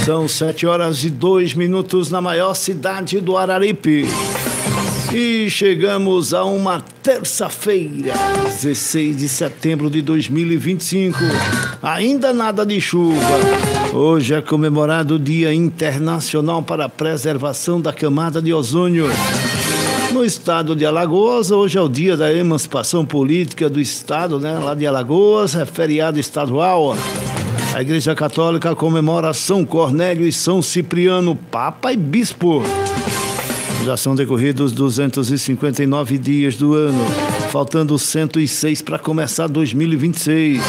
São 7h02 na maior cidade do Araripe. E chegamos a uma terça-feira, 16 de setembro de 2025. Ainda nada de chuva. Hoje é comemorado o Dia Internacional para a Preservação da Camada de Ozônio. No estado de Alagoas, hoje é o dia da emancipação política do estado, né? Lá de Alagoas, é feriado estadual. A Igreja Católica comemora São Cornélio e São Cipriano, Papa e Bispo. Já são decorridos 259 dias do ano, faltando 106 para começar 2026.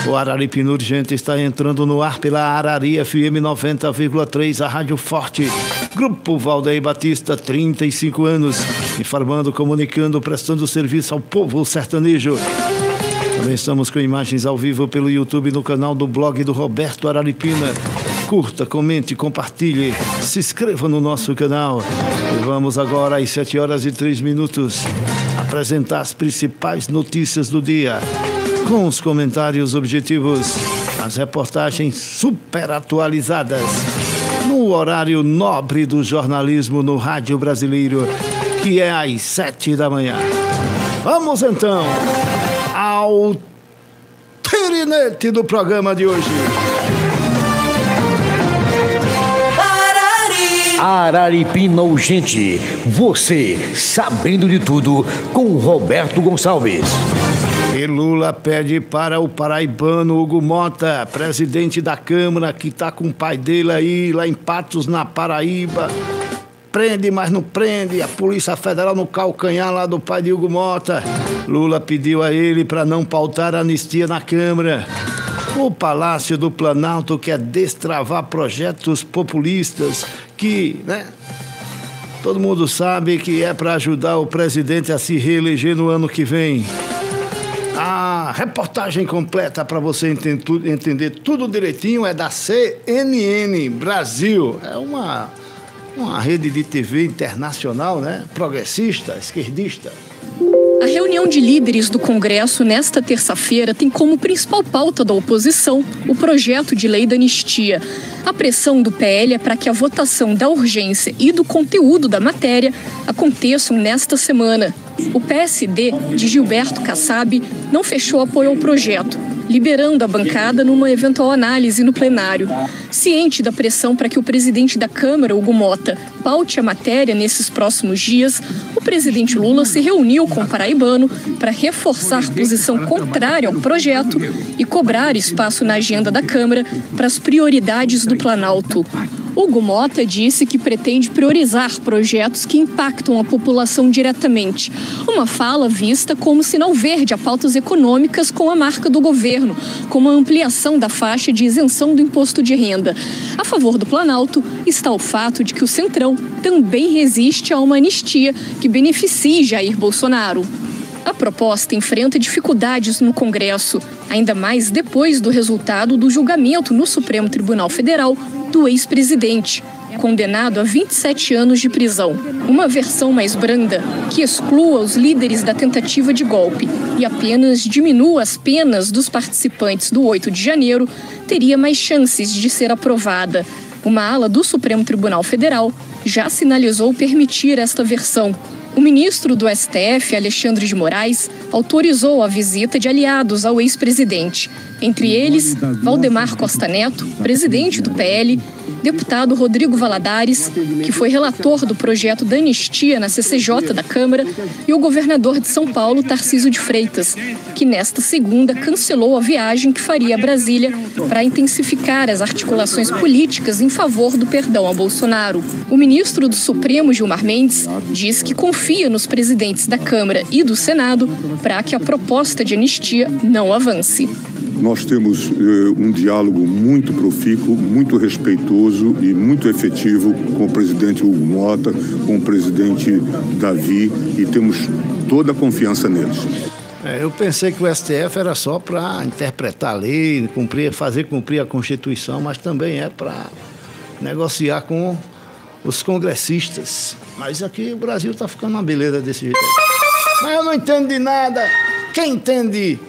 O Araripe Urgente está entrando no ar pela Arari FM 90,3, a Rádio Forte. Grupo Valdeir Batista, 35 anos, informando, comunicando, prestando serviço ao povo sertanejo. Também estamos com imagens ao vivo pelo YouTube no canal do blog do Roberto Araripina. Curta, comente, compartilhe, se inscreva no nosso canal. E vamos agora às 7h03 apresentar as principais notícias do dia, com os comentários objetivos, as reportagens super atualizadas, no horário nobre do jornalismo no rádio brasileiro, que é às 7 da manhã. Vamos então ao tirinete do programa de hoje. Araripina Urgente, você sabendo de tudo, com Roberto Gonçalves. E Lula pede para o paraibano Hugo Mota, presidente da Câmara, que está com o pai dele aí, lá em Patos, na Paraíba. Prende, mas não prende. A Polícia Federal no calcanhar lá do pai de Hugo Mota. Lula pediu a ele para não pautar a anistia na Câmara. O Palácio do Planalto quer destravar projetos populistas que, né, todo mundo sabe que é para ajudar o presidente a se reeleger no ano que vem. A reportagem completa para você entender tudo direitinho é da CNN Brasil. É uma rede de TV internacional, né? Progressista, esquerdista. A reunião de líderes do Congresso nesta terça-feira tem como principal pauta da oposição o projeto de lei da anistia. A pressão do PL é para que a votação da urgência e do conteúdo da matéria aconteçam nesta semana. O PSD, de Gilberto Kassab, não fechou apoio ao projeto, liberando a bancada numa eventual análise no plenário. Ciente da pressão para que o presidente da Câmara, Hugo Mota, paute a matéria nesses próximos dias, o presidente Lula se reuniu com o paraibano para reforçar posição contrária ao projeto e cobrar espaço na agenda da Câmara para as prioridades do Planalto. Hugo Mota disse que pretende priorizar projetos que impactam a população diretamente. Uma fala vista como sinal verde a pautas econômicas com a marca do governo, como a ampliação da faixa de isenção do imposto de renda. A favor do Planalto está o fato de que o Centrão também resiste a uma anistia que beneficie Jair Bolsonaro. A proposta enfrenta dificuldades no Congresso, ainda mais depois do resultado do julgamento no Supremo Tribunal Federal do ex-presidente, condenado a 27 anos de prisão. Uma versão mais branda, que exclua os líderes da tentativa de golpe e apenas diminua as penas dos participantes do 8 de janeiro, teria mais chances de ser aprovada. Uma ala do Supremo Tribunal Federal já sinalizou permitir esta versão. O ministro do STF, Alexandre de Moraes, autorizou a visita de aliados ao ex-presidente. Entre eles, Valdemar Costa Neto, presidente do PL, deputado Rodrigo Valadares, que foi relator do projeto da anistia na CCJ da Câmara, e o governador de São Paulo, Tarcísio de Freitas, que nesta segunda cancelou a viagem que faria a Brasília para intensificar as articulações políticas em favor do perdão a Bolsonaro. O ministro do Supremo, Gilmar Mendes, diz que confia nos presidentes da Câmara e do Senado para que a proposta de anistia não avance. Nós temos um diálogo muito profícuo, muito respeitoso e muito efetivo com o presidente Hugo Mota, com o presidente Davi, e temos toda a confiança neles. Eu pensei que o STF era só para interpretar a lei, fazer cumprir a Constituição, mas também é para negociar com os congressistas. Mas aqui o Brasil está ficando uma beleza desse jeito. Mas eu não entendo de nada. Quem entende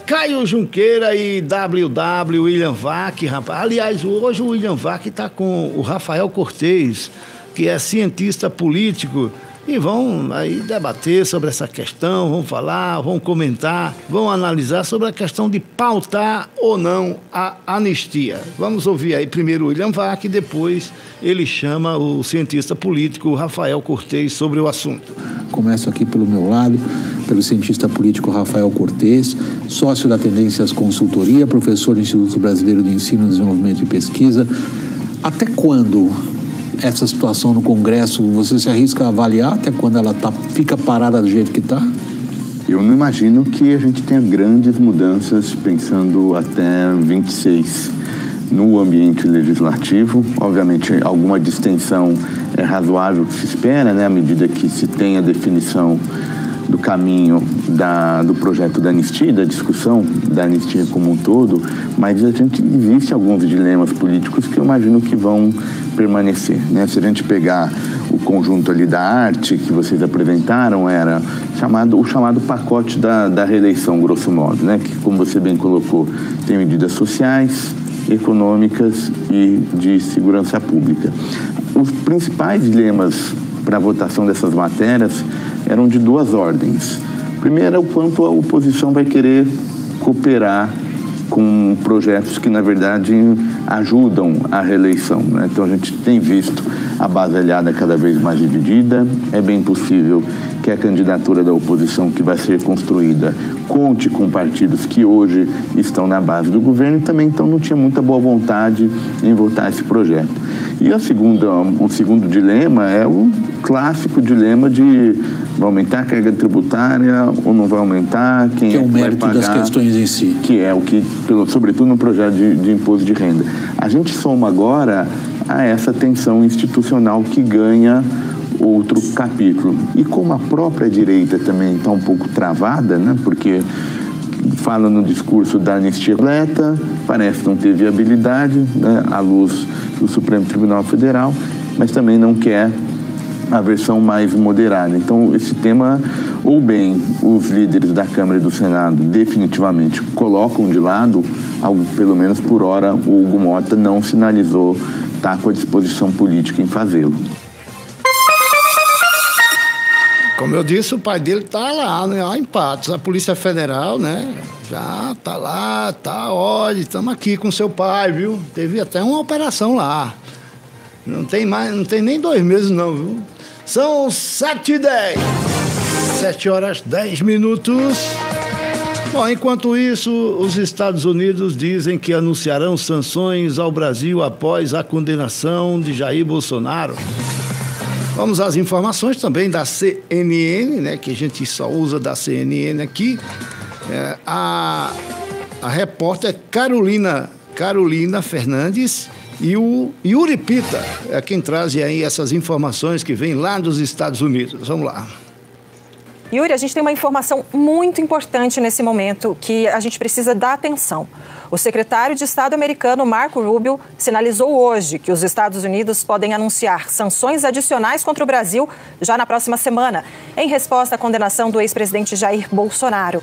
Caio Junqueira e WW William Vac, rapaz. Aliás, hoje o William Vac está com o Rafael Cortez, que é cientista político, e vão aí debater sobre essa questão, vão falar, vão comentar, vão analisar sobre a questão de pautar ou não a anistia. Vamos ouvir aí primeiro o William Vac, e depois ele chama o cientista político Rafael Cortez sobre o assunto. Começo aqui pelo meu lado, pelo cientista político Rafael Cortez, sócio da Tendências Consultoria, professor do Instituto Brasileiro de Ensino, Desenvolvimento e Pesquisa. Até quando essa situação no Congresso, você se arrisca a avaliar até quando ela fica parada do jeito que está? Eu não imagino que a gente tenha grandes mudanças pensando até 26 no ambiente legislativo. Obviamente, alguma distensão é razoável que se espera, né, à medida que se tem a definição do caminho do projeto da anistia, da discussão da anistia como um todo, mas existe alguns dilemas políticos que eu imagino que vão permanecer, né? Se a gente pegar o conjunto ali da arte que vocês apresentaram, era o chamado pacote da reeleição, grosso modo, né? Que, como você bem colocou, tem medidas sociais, econômicas e de segurança pública. Os principais dilemas para a votação dessas matérias eram de duas ordens. Primeiro, o quanto a oposição vai querer cooperar com projetos que, na verdade, ajudam a reeleição, né? Então, a gente tem visto a base aliada cada vez mais dividida. É bem possível que a candidatura da oposição que vai ser construída conte com partidos que hoje estão na base do governo e também então não tinha muita boa vontade em votar esse projeto. E o segundo dilema é o clássico dilema de vai aumentar a carga tributária ou não vai aumentar, quem é que vai pagar, das questões em si. Que é o que, sobretudo no projeto de imposto de renda. A gente soma agora a essa tensão institucional que ganha outro capítulo. E como a própria direita também está um pouco travada, né? Porque fala no discurso da anistia completa, parece não ter viabilidade, né, à luz do Supremo Tribunal Federal, mas também não quer a versão mais moderada. Então, esse tema, ou bem os líderes da Câmara e do Senado definitivamente colocam de lado, pelo menos por hora, o Hugo Mota não sinalizou estar com a disposição política em fazê-lo. Como eu disse, o pai dele está lá, né, em Patos. A Polícia Federal, né, já está lá, olha, estamos aqui com seu pai, viu? Teve até uma operação lá. Não tem nem 2 meses não, viu? São 7h10. 7h10. Bom, enquanto isso, os Estados Unidos dizem que anunciarão sanções ao Brasil após a condenação de Jair Bolsonaro. Vamos às informações também da CNN, né, que a gente só usa da CNN aqui. A repórter Carolina Fernandes e o Yuri Pita é quem traz aí essas informações que vêm lá dos Estados Unidos. Vamos lá. Yuri, a gente tem uma informação muito importante nesse momento que a gente precisa dar atenção. O secretário de Estado americano, Marco Rubio, sinalizou hoje que os Estados Unidos podem anunciar sanções adicionais contra o Brasil já na próxima semana, em resposta à condenação do ex-presidente Jair Bolsonaro.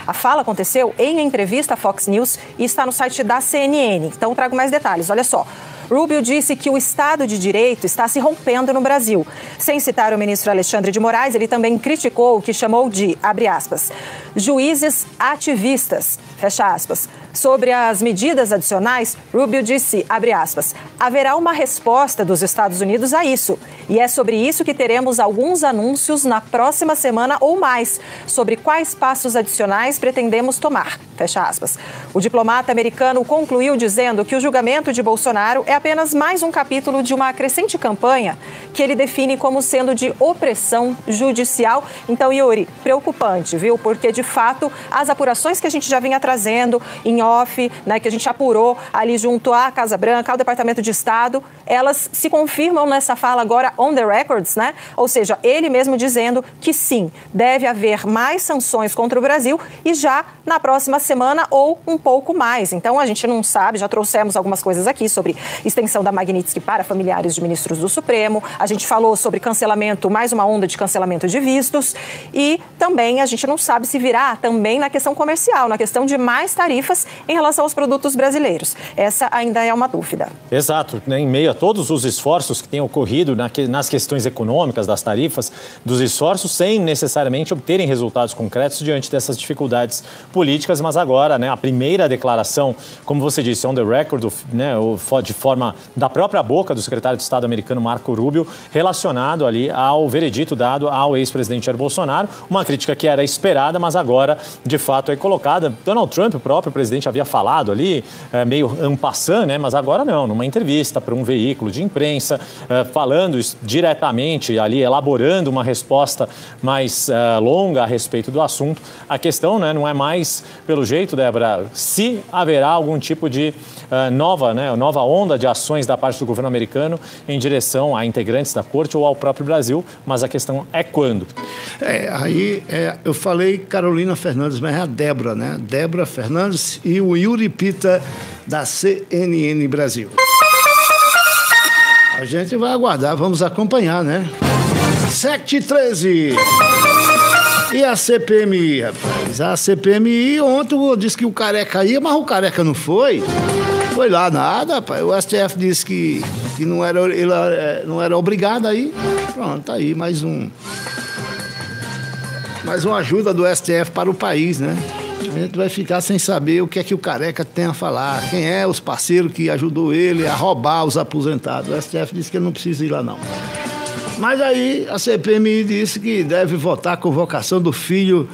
A fala aconteceu em entrevista à Fox News e está no site da CNN. Então, trago mais detalhes. Olha só. Rubio disse que o Estado de Direito está se rompendo no Brasil. Sem citar o ministro Alexandre de Moraes, ele também criticou o que chamou de, abre aspas, juízes ativistas, fecha aspas. Sobre as medidas adicionais, Rubio disse, abre aspas, haverá uma resposta dos Estados Unidos a isso. E é sobre isso que teremos alguns anúncios na próxima semana ou mais, sobre quais passos adicionais pretendemos tomar, fecha aspas. O diplomata americano concluiu dizendo que o julgamento de Bolsonaro é apenas mais um capítulo de uma crescente campanha que ele define como sendo de opressão judicial. Então, Yuri, preocupante, viu? Porque, de fato, as apurações que a gente já vinha trazendo em off, né, que a gente apurou ali junto à Casa Branca, ao Departamento de Estado, elas se confirmam nessa fala agora on the records, né? Ou seja, ele mesmo dizendo que sim, deve haver mais sanções contra o Brasil e já na próxima semana ou um pouco mais. Então a gente não sabe, já trouxemos algumas coisas aqui sobre extensão da Magnitsky para familiares de ministros do Supremo, a gente falou sobre cancelamento, mais uma onda de cancelamento de vistos e também a gente não sabe se virá também na questão comercial, na questão de mais tarifas em relação aos produtos brasileiros. Essa ainda é uma dúvida. Exato, né? Em meio a todos os esforços que têm ocorrido nas questões econômicas das tarifas, dos esforços sem necessariamente obterem resultados concretos diante dessas dificuldades políticas, mas agora, né, a primeira declaração, como você disse, on the record, né, de forma da própria boca do secretário de Estado americano Marco Rubio, relacionado ali ao veredito dado ao ex-presidente Jair Bolsonaro, uma crítica que era esperada, mas agora, de fato, é colocada. Donald Trump, o próprio presidente, havia falado ali, meio en passant, né, mas agora não, numa entrevista para um veículo de imprensa, falando diretamente ali, elaborando uma resposta mais longa a respeito do assunto. A questão, né, não é mais, pelo jeito, Débora, se haverá algum tipo de nova onda de ações da parte do governo americano em direção a integrantes da corte ou ao próprio Brasil, mas a questão é quando. Eu falei Carolina Fernandes, mas é a Débora, né? Débora Fernandes e o Yuri Pita da CNN Brasil. A gente vai aguardar, vamos acompanhar, né? 7h13. E a CPMI, rapaz? A CPMI ontem disse que o Careca ia, mas o Careca não foi. Foi lá nada, rapaz. O STF disse que não era obrigado aí. Pronto, tá aí mais uma ajuda do STF para o país, né? A gente vai ficar sem saber o que é que o Careca tem a falar, quem é os parceiros que ajudou ele a roubar os aposentados. O STF disse que ele não precisa ir lá, não. Mas aí a CPMI disse que deve votar a convocação do filho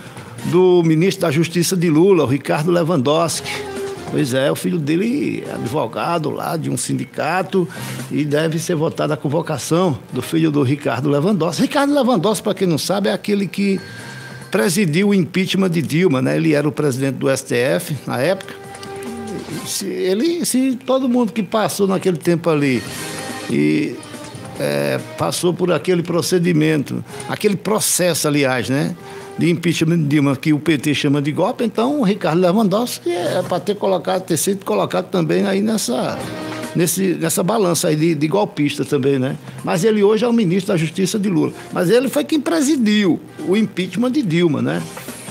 do ministro da Justiça de Lula, o Ricardo Lewandowski. Pois é, o filho dele é advogado lá de um sindicato e deve ser votada a convocação do filho do Ricardo Lewandowski. Ricardo Lewandowski, para quem não sabe, é aquele que presidiu o impeachment de Dilma, né? Ele era o presidente do STF na época. Se todo mundo que passou naquele tempo ali e passou por aquele procedimento, aquele processo, aliás, né, de impeachment de Dilma, que o PT chama de golpe, então o Ricardo Lewandowski é para ter sido colocado também aí nessa balança aí de golpista também, né? Mas ele hoje é o ministro da Justiça de Lula. Mas ele foi quem presidiu o impeachment de Dilma, né?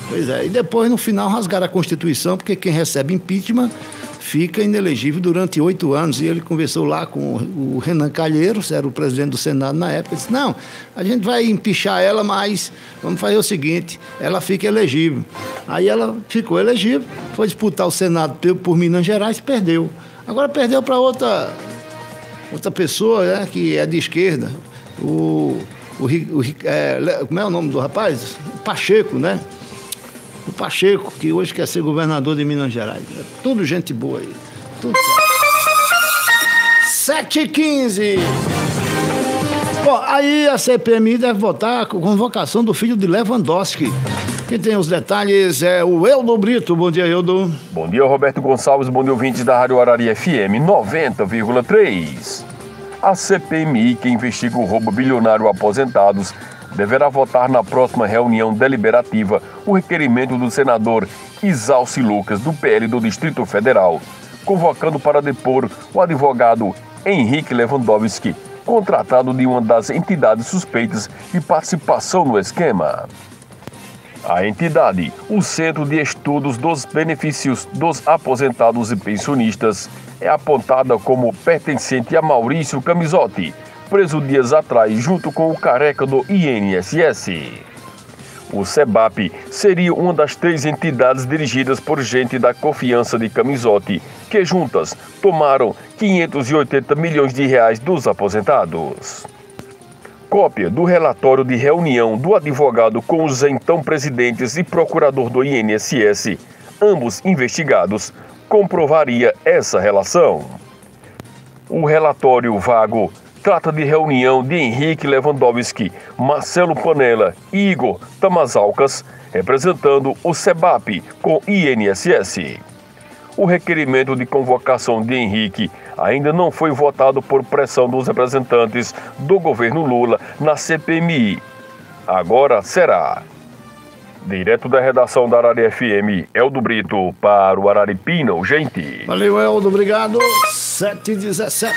Pois é, e depois no final rasgaram a Constituição, porque quem recebe impeachment fica inelegível durante 8 anos. E ele conversou lá com o Renan Calheiros, era o presidente do Senado na época, disse, não, a gente vai empichar ela, mas vamos fazer o seguinte, ela fica elegível. Aí ela ficou elegível, foi disputar o Senado por Minas Gerais e perdeu. Agora perdeu para outra pessoa, né, que é de esquerda, como é o nome do rapaz? O Pacheco, né? O Pacheco, que hoje quer ser governador de Minas Gerais. É tudo gente boa aí. Tudo certo. 7h15. Bom, aí a CPMI deve votar a convocação do filho de Lewandowski. Quem tem os detalhes é o Eldo Brito. Bom dia, Eldo. Bom dia, Roberto Gonçalves. Bom dia, ouvintes da Rádio Arari FM 90,3. A CPMI, que investiga o roubo bilionário a aposentados, deverá votar na próxima reunião deliberativa o requerimento do senador Isalci Lucas, do PL do Distrito Federal, convocando para depor o advogado Henrique Lewandowski, contratado de uma das entidades suspeitas de participação no esquema. A entidade, o Centro de Estudos dos Benefícios dos Aposentados e Pensionistas, é apontada como pertencente a Maurício Camisotti, preso dias atrás junto com o Careca do INSS. O SEBAP seria uma das 3 entidades dirigidas por gente da confiança de Camisotti, que juntas tomaram 580 milhões de reais dos aposentados. Cópia do relatório de reunião do advogado com os então presidentes e procurador do INSS, ambos investigados, comprovaria essa relação. O relatório vago trata de reunião de Henrique Lewandowski, Marcelo Panella e Igor Tamazalcas, representando o SEBAP com INSS. O requerimento de convocação de Henrique ainda não foi votado por pressão dos representantes do governo Lula na CPMI. Agora será. Direto da redação da Arari FM, Eldo Brito, para o Araripina, gente. Valeu, Eldo, obrigado. 7h17.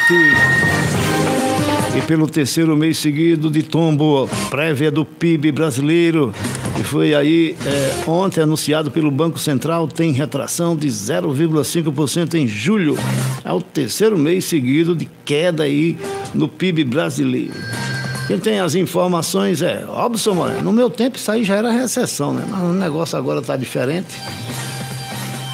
E pelo terceiro mês seguido de tombo, prévia do PIB brasileiro, que foi aí ontem anunciado pelo Banco Central, tem retração de 0,5% em julho. É o terceiro mês seguido de queda aí no PIB brasileiro. Quem tem as informações é Robson Moreno. No meu tempo isso aí já era recessão, né? Mas o negócio agora está diferente.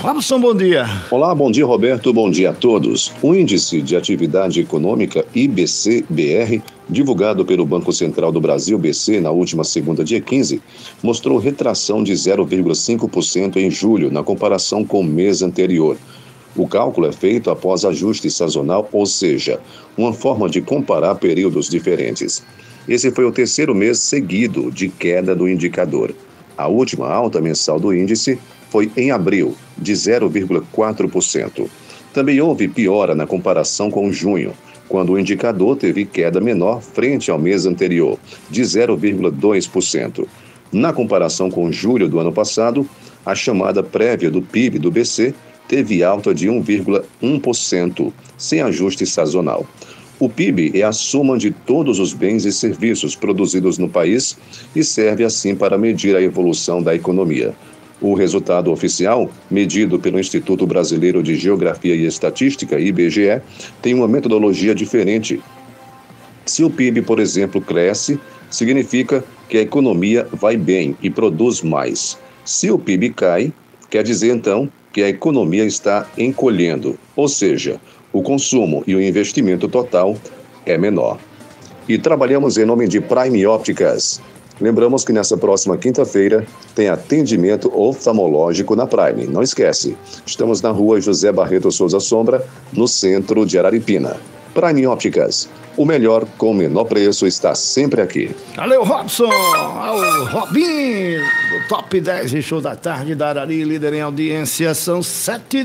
Robson, bom dia. Olá, bom dia, Roberto, bom dia a todos. O Índice de Atividade Econômica, IBC-BR, divulgado pelo Banco Central do Brasil, BC, na última segunda, dia 15, mostrou retração de 0,5% em julho, na comparação com o mês anterior. O cálculo é feito após ajuste sazonal, ou seja, uma forma de comparar períodos diferentes. Esse foi o terceiro mês seguido de queda do indicador. A última alta mensal do índice foi em abril, de 0,4%. Também houve piora na comparação com junho, quando o indicador teve queda menor frente ao mês anterior, de 0,2%. Na comparação com julho do ano passado, a chamada prévia do PIB do BC teve alta de 1,1%, sem ajuste sazonal. O PIB é a soma de todos os bens e serviços produzidos no país e serve assim para medir a evolução da economia. O resultado oficial, medido pelo Instituto Brasileiro de Geografia e Estatística, IBGE, tem uma metodologia diferente. Se o PIB, por exemplo, cresce, significa que a economia vai bem e produz mais. Se o PIB cai, quer dizer então que a economia está encolhendo, ou seja, o consumo e o investimento total é menor. E trabalhamos em nome de Prime Ópticas. Lembramos que nessa próxima quinta-feira tem atendimento oftalmológico na Prime. Não esquece, estamos na rua José Barreto Souza Sombra, no centro de Araripina. Prime Ópticas, o melhor com o menor preço está sempre aqui. Valeu, Robson! O Robin, do Top 10 Show da Tarde da Arari, líder em audiência, são 7